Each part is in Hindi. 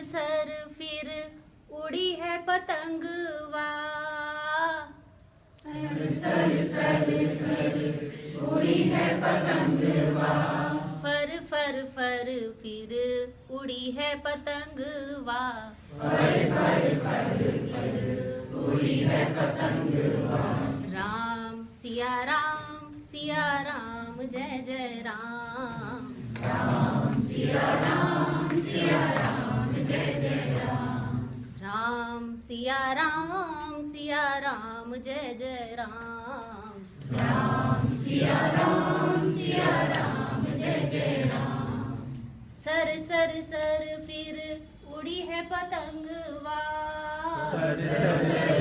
सर फिर उड़ी है पतंगवा। सर सर सर सर उड़ी है पतंगवा। फर फर फर फिर उड़ी है पतंगवा। फर फर फर फर उड़ी है पतंगवा। राम सिया राम जय जय राम। राम सिया राम जय जय राम। राम सिया राम जय जय राम। राम सिया राम जय जय राम। सर सर सर फिर उड़ी है पतंगवा। सर सर सर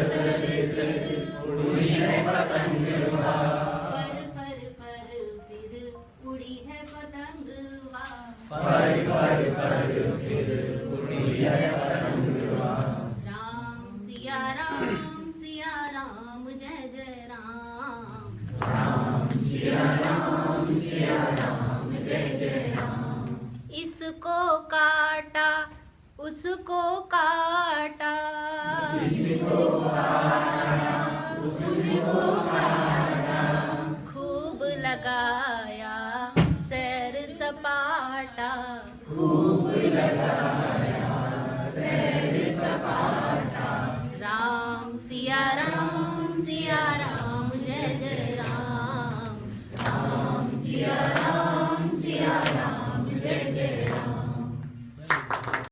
सर उड़ी है पतंगवा। फर फर फर फिर उड़ी है पतंगवा। फर फर फर फिर उड़ी है पतंगवा। राम सिया राम जय जय राम। राम सिया राम जय जय राम। इसको काटा उसको काटा। इसको काटा उसको काटा। खूब लगाया सैर सपाटा। खूब लगाया सैर सपाटा। राम सिया